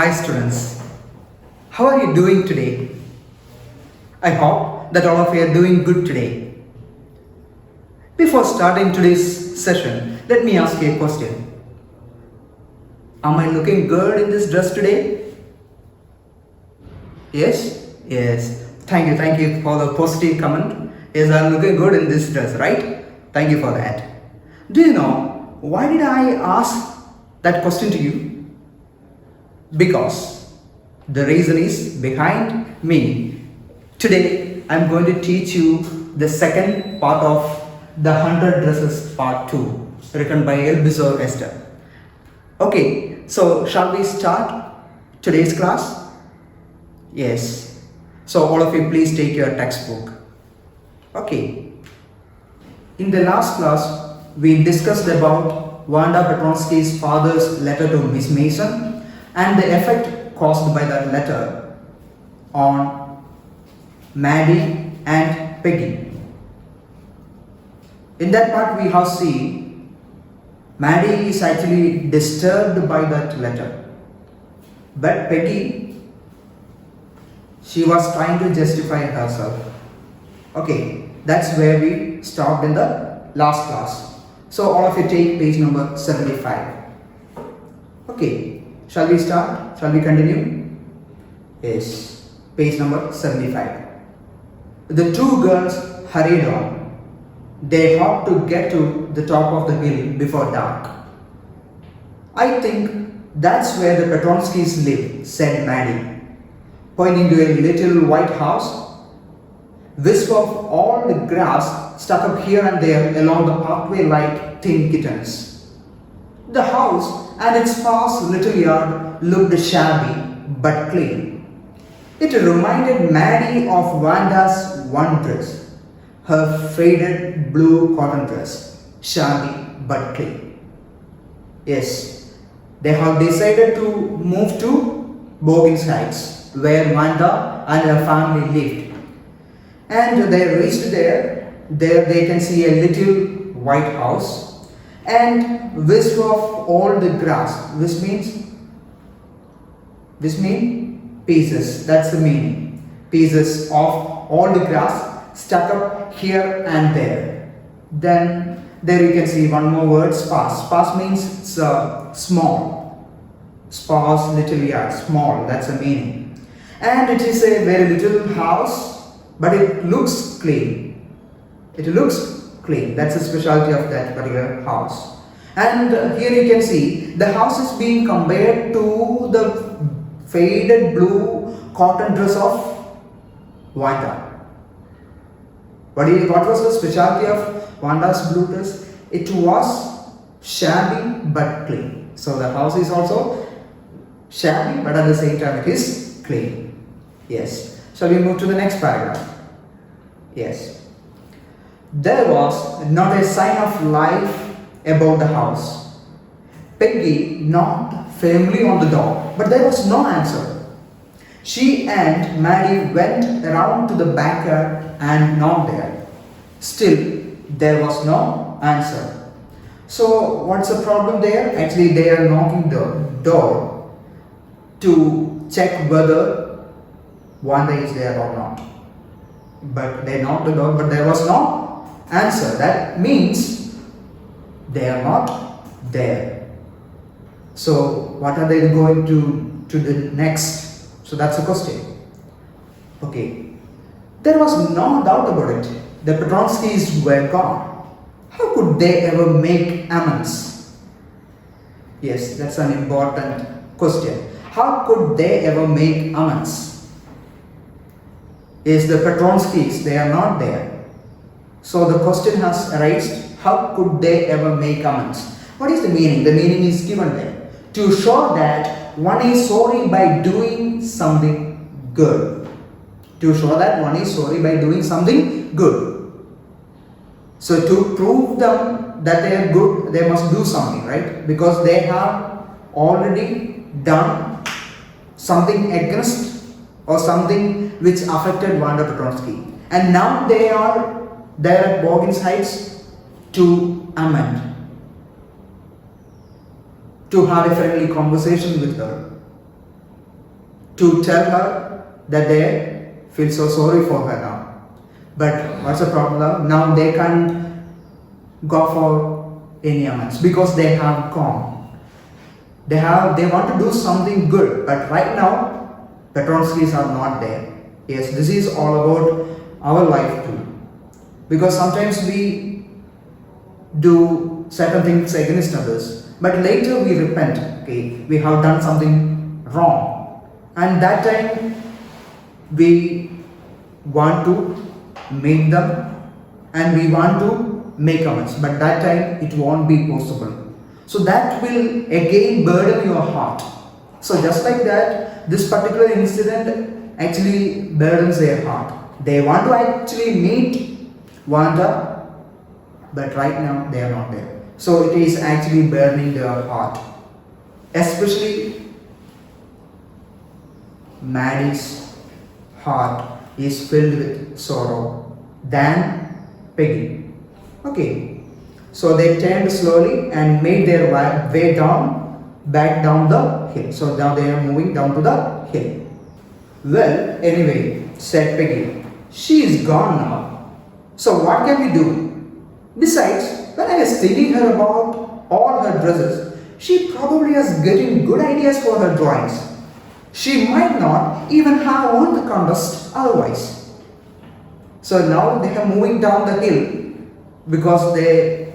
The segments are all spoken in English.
Hi students, how are you doing today? I hope that all of you are doing good today. Before starting today's session, let me ask you a question. Am I looking good in this dress today? Yes? Yes. Thank you for the positive comment. Yes, I'm looking good in this dress, right? Thank you for that. Do you know why did I ask that question to you? Because the reason is behind me. Today I'm going to teach you the second part of the 100 Dresses Part 2 written by Elbizor Esther. Okay, so shall we start today's class? Yes. So all of you please take your textbook. Okay. In the last class we discussed about Wanda Petronsky's father's letter to Miss Mason and the effect caused by that letter on Maddie and Peggy. In that part we have seen Maddie is actually disturbed by that letter, but Peggy, she was trying to justify herself. Okay, that's where we stopped in the last class. So all of you take page number 75. Okay. Shall we start? Shall we continue? Yes. Page number 75. The two girls hurried on. They hoped to get to the top of the hill before dark. I think that's where the Petronskys live, said Maddie, pointing to a little white house. Wisp of all the grass stuck up here and there along the pathway like thin kittens. The house and its sparse little yard looked shabby but clean. It reminded Maddie of Wanda's one dress, her faded blue cotton dress, shabby but clean. Yes, they have decided to move to Boggins Heights, where Wanda and her family lived. And they reached there they can see a little white house and wisp of all the grass. This means pieces. That's the meaning. Pieces of all the grass stuck up here and there. Then there you can see one more word, sparse. Sparse means small. Sparse, little, yeah, small. That's the meaning. And it is a very little house, but it looks clean. It looks clean. That's the specialty of that particular house. And here you can see the house is being compared to the faded blue cotton dress of Wanda. What was the specialty of Wanda's blue dress? It was shabby but clean. So the house is also shabby, but at the same time it is clean. Yes. Shall we move to the next paragraph? Yes. There was not a sign of life about the house. Peggy knocked firmly on the door, but there was no answer. She and Maddie went around to the backyard and knocked there. Still, there was no answer. So, what's the problem there? Actually, they are knocking the door to check whether Wanda is there or not. But they knocked the door, but there was no answer. That means they are not there. So what are they going to the next? So that's the question. Okay. There was no doubt about it. The Petronskys were gone. How could they ever make amends? Yes, that's an important question. How could they ever make amends? Yes, the Petronskys, they are not there. So the question has arisen, how could they ever make amends? What is the meaning? The meaning is given there. To show that one is sorry by doing something good. To show that one is sorry by doing something good. So to prove them that they are good, they must do something, right? Because they have already done something against or something which affected Wanda Petronsky. And now they are there at Boggins Heights to amend, to have a friendly conversation with her. to tell her that they feel so sorry for her now. But what's the problem? Now they can't go for any amends because they have gone. They want to do something good, but right now Petronskis are not there. Yes, this is all about our life too. Because sometimes we do certain things against others, but later we repent. Okay, we have done something wrong, and that time we want to meet them and we want to make amends, but that time it won't be possible. So that will again burden your heart. So just like that, this particular incident actually burdens their heart. They want to actually meet Wanda, but right now they are not there. So it is actually burdening their heart. Especially Maddie's heart is filled with sorrow than Peggy. Okay, so they turned slowly and made their way back down the hill. So now they are moving down to the hill. Well, anyway, said Peggy, she is gone now. So what can we do? Besides, when I was thinking her about all her dresses, she probably is getting good ideas for her drawings. She might not even have won the contest otherwise. So now they are moving down the hill because they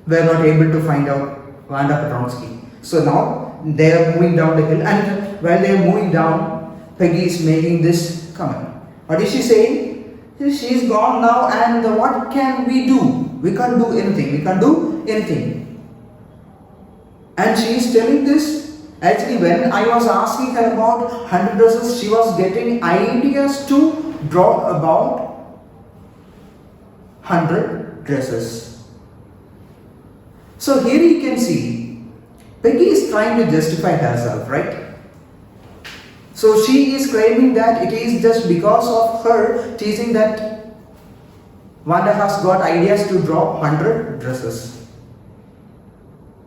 were not able to find out Wanda Petronsky. So now they are moving down the hill, and while they are moving down, Peggy is making this comment. What is she saying? She is gone now, and what can we do? We can't do anything. We can't do anything. And she is telling this. Actually, when I was asking her about 100 dresses, she was getting ideas to draw about 100 dresses. So here you can see, Peggy is trying to justify herself, right? So she is claiming that it is just because of her teasing that Wanda has got ideas to draw 100 dresses.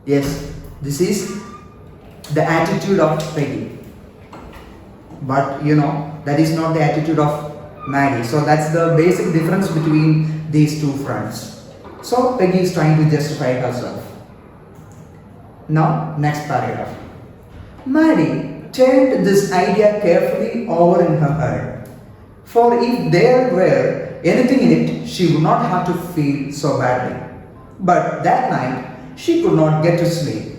Yes, this is the attitude of Peggy. But that is not the attitude of Maddie. So that's the basic difference between these two friends. So Peggy is trying to justify herself. Now, next paragraph. Maddie turned this idea carefully over in her head. For if there were anything in it, she would not have to feel so badly. But that night, she could not get to sleep.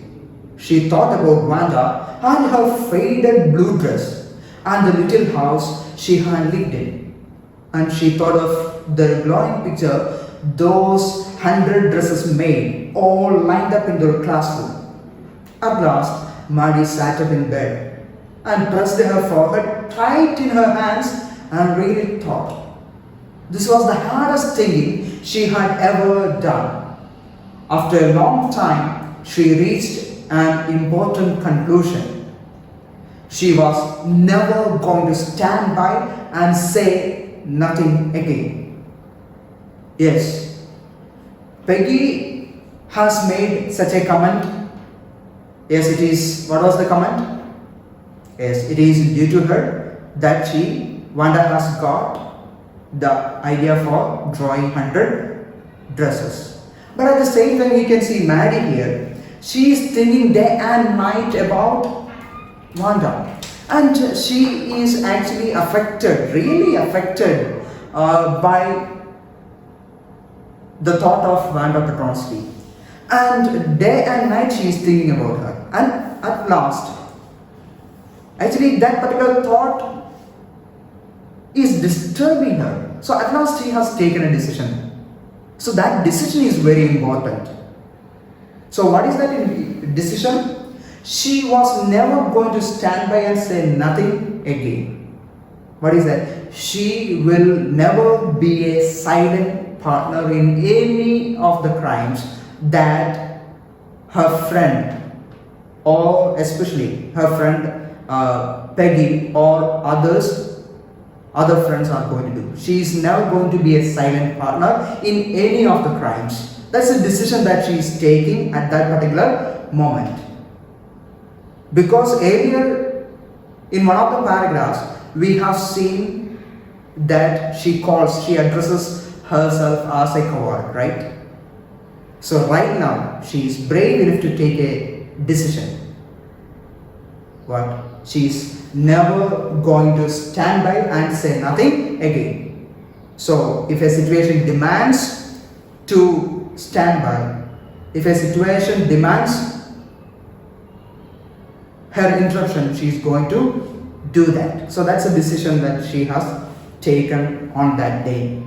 She thought about Wanda and her faded blue dress and the little house she had lived in. And she thought of the glowing picture those 100 dresses made, all lined up in their classroom. At last, Maddie sat up in bed and pressed her forehead tight in her hands and really thought. This was the hardest thinking she had ever done. After a long time, she reached an important conclusion. She was never going to stand by and say nothing again. Yes, Peggy has made such a comment. Yes, it is. What was the comment? Yes, it is due to her that Wanda has got the idea for drawing 100 dresses. But at the same time, you can see Maddie here. She is thinking day and night about Wanda, and she is actually affected, really affected by the thought of Wanda Petronsky. And day and night she is thinking about her. And at last, actually that particular thought is disturbing her. So at last she has taken a decision. So that decision is very important. So what is that decision? She was never going to stand by and say nothing again. What is that? She will never be a silent partner in any of the crimes that her friend, or especially her friend Peggy or other friends are going to do. She is never going to be a silent partner in any of the crimes. That's a decision that she is taking at that particular moment. Because earlier In one of the paragraphs, we have seen that she addresses herself as a coward, right? So right now, she is brave enough to take a decision. What? She is never going to stand by and say nothing again. So if a situation demands to stand by, if a situation demands her interruption, she is going to do that. So that's a decision that she has taken on that day.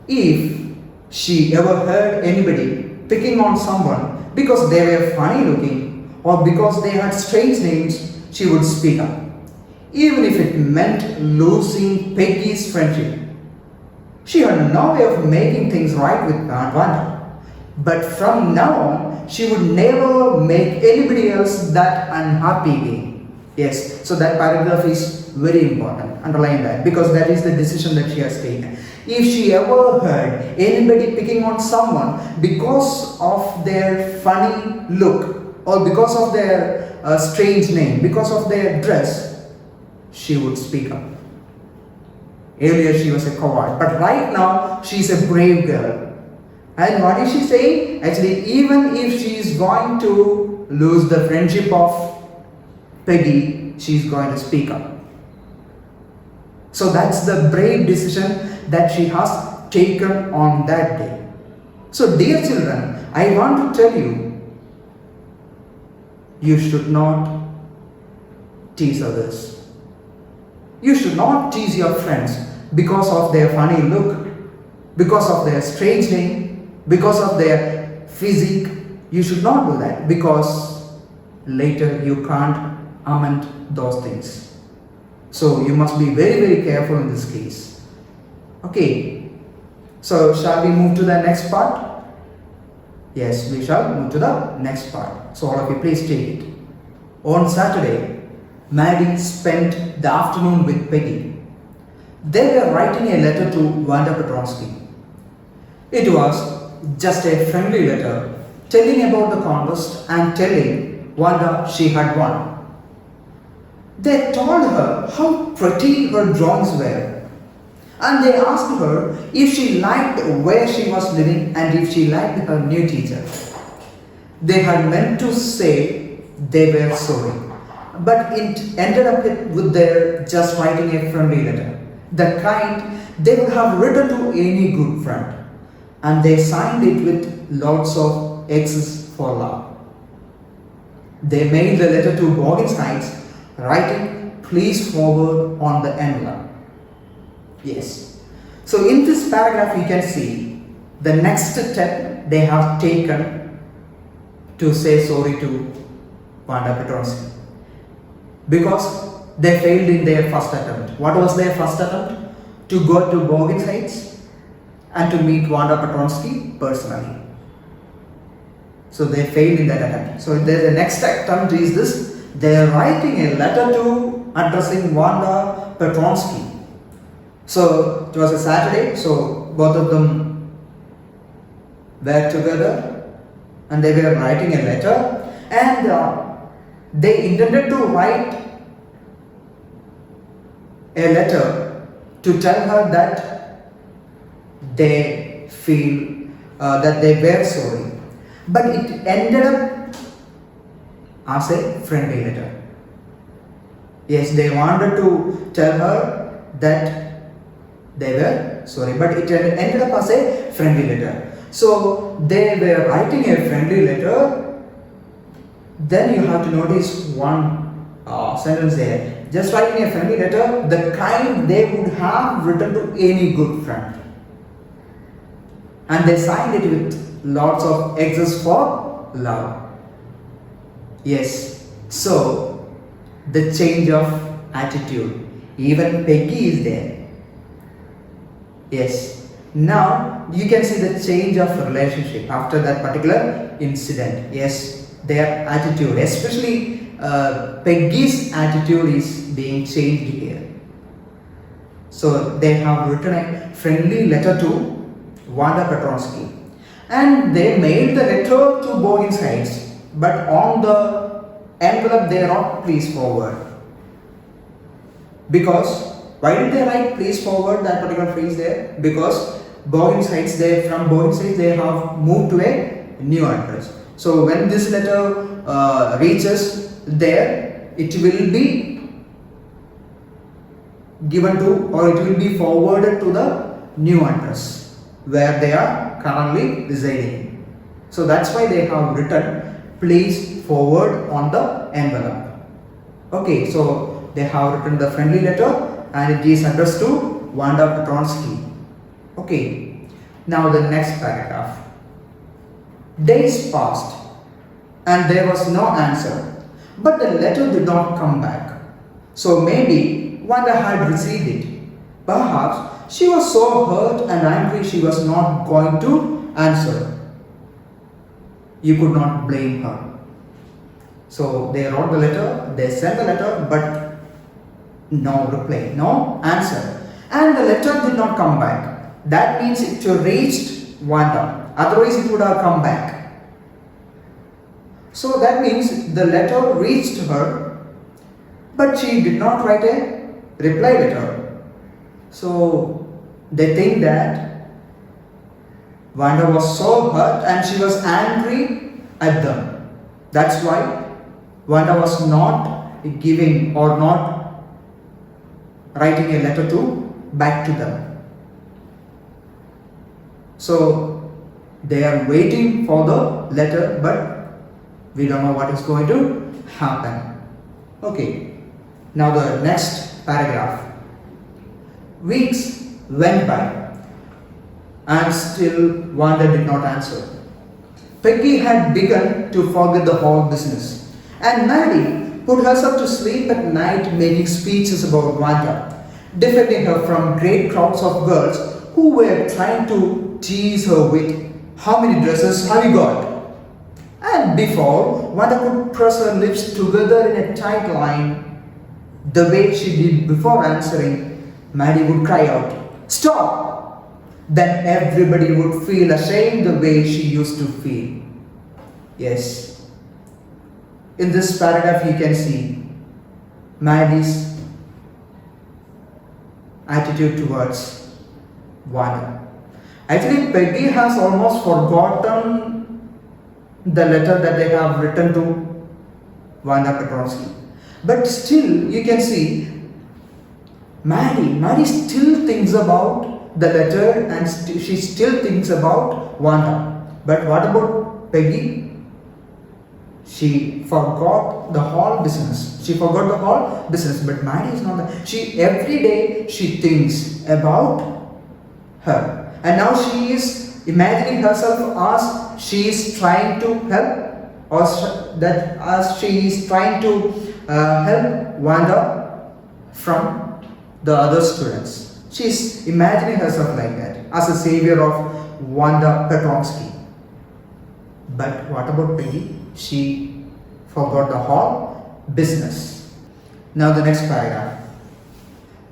If she ever heard anybody picking on someone because they were funny looking or because they had strange names, she would speak up, even if it meant losing Peggy's friendship. She had no way of making things right with Wanda, but from now on, she would never make anybody else that unhappy again. Yes, so that paragraph is very important. Underline that, because that is the decision that she has taken. If she ever heard anybody picking on someone because of their funny look or because of their strange name, because of their dress, she would speak up. Earlier she was a coward, but right now she is a brave girl. And what is she saying? Actually, even if she is going to lose the friendship of Peggy, she is going to speak up. So that's the brave decision that she has taken on that day. So dear children, I want to tell you, you should not tease others. You should not tease your friends because of their funny look, because of their strange name, because of their physique. You should not do that, because later you can't amend those things. So you must be very, very careful in this case. Okay, so shall we move to the next part? Yes, we shall move to the next part. So all of you, please take it. On Saturday, Maddie spent the afternoon with Peggy. They were writing a letter to Wanda Petronsky. It was just a friendly letter telling about the contest and telling Wanda she had won. They told her how pretty her drawings were, and they asked her if she liked where she was living and if she liked her new teacher. They had meant to say they were sorry, but it ended up with their just writing a friendly letter, the kind they would have written to any good friend, and they signed it with lots of X's for love. They mailed the letter to Boggins Heights, writing "Please forward" on the envelope. Yes. So in this paragraph we can see the next step they have taken to say sorry to Wanda Petronsky, because they failed in their first attempt. What was their first attempt? To go to Boggins Heights and to meet Wanda Petronsky personally. So they failed in that attempt. So the next attempt is this: they are writing a letter to addressing Wanda Petronsky. So it was a Saturday, so both of them were together and they were writing a letter, and they intended to write a letter to tell her that they feel that they were sorry, but it ended up as a friendly letter. Yes, they wanted to tell her that they were sorry, but it ended up as a friendly letter. So they were writing a friendly letter. Then you have to notice one sentence there. Just writing a friendly letter, the kind they would have written to any good friend. And they signed it with lots of X's for love. Yes, so the change of attitude. Even Peggy is there. Yes, now you can see the change of relationship after that particular incident. Yes, their attitude, especially Peggy's attitude, is being changed here. So they have written a friendly letter to Wanda Petronsky, and they mailed the letter to Boggins Heights, but on the envelope they wrote "Please forward." Because why did they write please forward that particular phrase there? Because from Boeing sites they have moved to a new address. So when this letter reaches there, it will be given to, or it will be forwarded to the new address where they are currently residing. So that's why they have written please forward on the envelope. Okay, so they have written the friendly letter and it is addressed to Wanda Petronsky. Okay, now the next paragraph. Days passed and there was no answer, but the letter did not come back. So maybe Wanda had received it. Perhaps she was so hurt and angry she was not going to answer. You could not blame her. So they wrote the letter, they sent the letter, but no reply, no answer. And the letter did not come back. That means it reached Wanda. Otherwise it would have come back. So that means the letter reached her, but she did not write a reply letter. So they think that Wanda was so hurt and she was angry at them. That's why Wanda was not giving or not writing a letter back to them. So they are waiting for the letter, but we don't know what is going to happen. Okay, now the next paragraph. Weeks went by and still Wanda did not answer. Peggy had begun to forget the whole business, and Maddie put herself to sleep at night making speeches about Wanda, defending her from great crowds of girls who were trying to tease her with, how many dresses have you got? And before Wanda could press her lips together in a tight line, the way she did before answering, Maddie would cry out, "Stop!" Then everybody would feel ashamed the way she used to feel. Yes. In this paragraph you can see Maddie's attitude towards Wanda. Actually, Peggy has almost forgotten the letter that they have written to Wanda Petronsky. But still, you can see Maddie still thinks about the letter and she still thinks about Wanda. But what about Peggy? She forgot the whole business. But Maddie is not that. Every day she thinks about her. And now she is imagining herself as she is trying to help, or as she is trying to help Wanda from the other students. She is imagining herself like that, as a savior of Wanda Petronsky. But what about Peggy? She forgot the whole business. Now the next paragraph.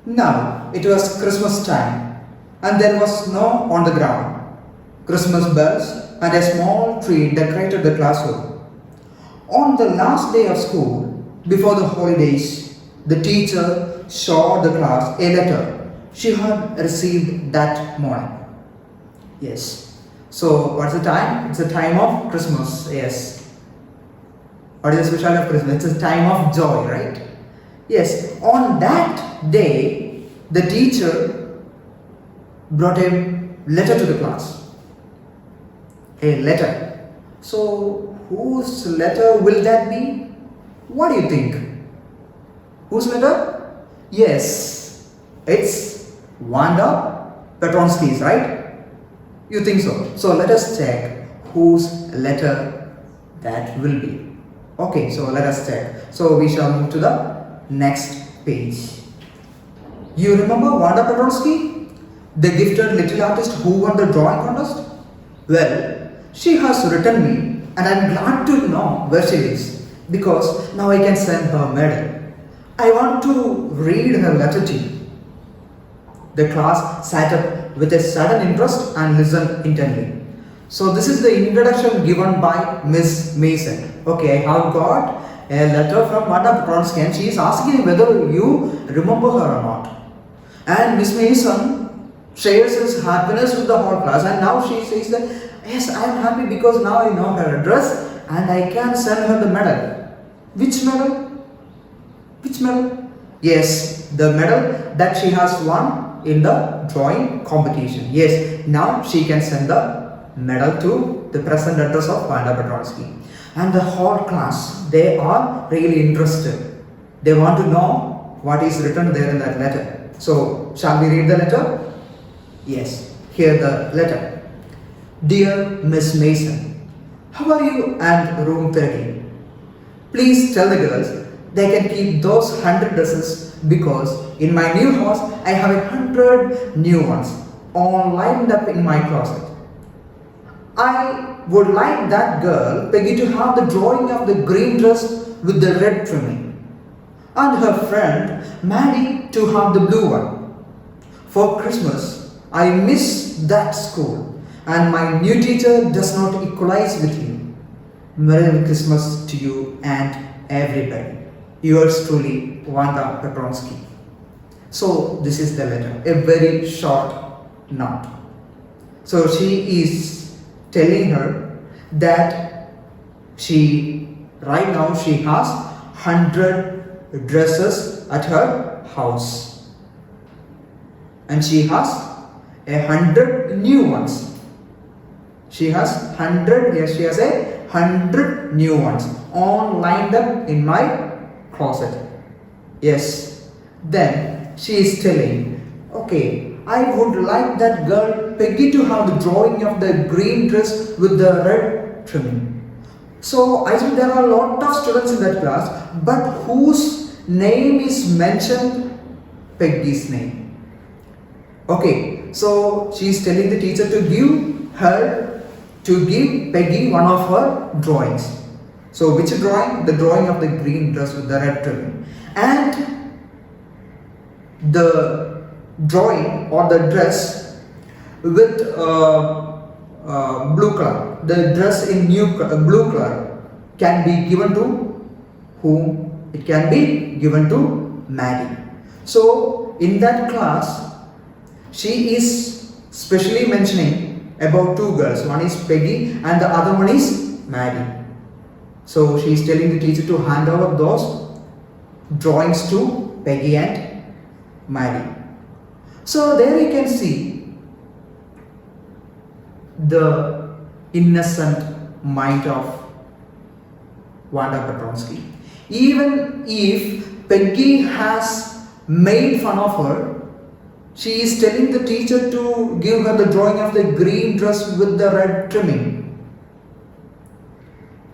Now it was Christmas time and there was snow on the ground. Christmas bells and a small tree decorated the classroom. On the last day of school, before the holidays, the teacher showed the class a letter she had received that morning. Yes. So what's the time? It's the time of Christmas. Yes. What is the specialty of Christmas? It's a time of joy, right? Yes. On that day, the teacher brought a letter to the class. A letter. So whose letter will that be? What do you think? Whose letter? Yes. It's Wanda Petronsky's, right? You think so? So let us check whose letter that will be. Okay, so let us check. So we shall move to the next page. You remember Wanda Petronsky, the gifted little artist who won the drawing contest? Well, she has written me and I am glad to know where she is, because now I can send her a medal. I want to read her letter to you. The class sat up with a sudden interest and listened intently. So this is the introduction given by Miss Mason. Okay, I have got a letter from Wanda Petronsky and she is asking whether you remember her or not. And Miss Mason shares his happiness with the whole class, and now she says that yes, I am happy because now I know her address and I can send her the medal. Which medal? Which medal? Yes, the medal that she has won in the drawing competition. Yes, now she can send the medal to the present address of Wanda Petronsky. And the whole class, they are really interested. They want to know what is written there in that letter. So, shall we read the letter? Yes, here the letter. Dear Miss Mason, how are you and room 30? Please tell the girls they can keep those 100 dresses because in my new house I have 100 new ones all lined up in my closet. I would like that girl, Peggy, to have the drawing of the green dress with the red trimming, and her friend, Maddie, to have the blue one. For Christmas, I miss that school, and my new teacher does not equalize with you. Merry Christmas to you and everybody. Yours truly, Wanda Petronsky. So, this is the letter, a very short note. So, she is telling her that right now she has 100 dresses at her house and she has 100 new ones. She has 100, yes, she has 100 new ones all lined up in my closet. Yes, then she is telling, okay, I would like that girl Peggy to have the drawing of the green dress with the red trimming. So I think there are a lot of students in that class, but whose name is mentioned? Peggy's name. Okay, so she is telling the teacher to give Peggy one of her drawings. So which drawing? The drawing of the green dress with the red trimming. And the drawing or the dress with blue color, the dress in blue color can be given to whom? It can be given to Maddie. So in that class, she is specially mentioning about two girls. One is Peggy and the other one is Maddie. So she is telling the teacher to hand over those drawings to Peggy and Maddie. So there you can see the innocent mind of Wanda Petronsky. Even if Peggy has made fun of her, she is telling the teacher to give her the drawing of the green dress with the red trimming.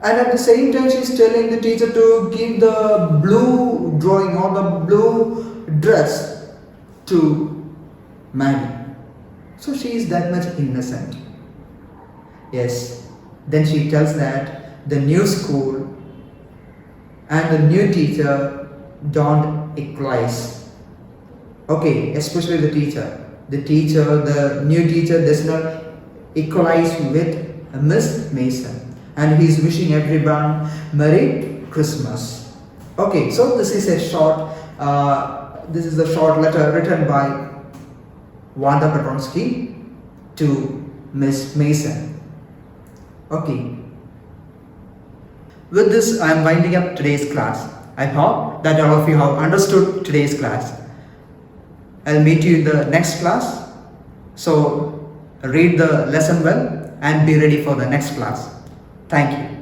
And at the same time she is telling the teacher to give the blue drawing or the blue dress to Maddie. So she is that much innocent. Yes. Then she tells that the new school and the new teacher don't equalize. Okay, especially the teacher. The new teacher does not equalize with Miss Mason. And he is wishing everyone Merry Christmas. Okay, so this is a short letter written by Wanda Petronsky to Miss Mason. Okay. With this, I am winding up today's class. I hope that all of you have understood today's class. I'll meet you in the next class. So, read the lesson well and be ready for the next class. Thank you.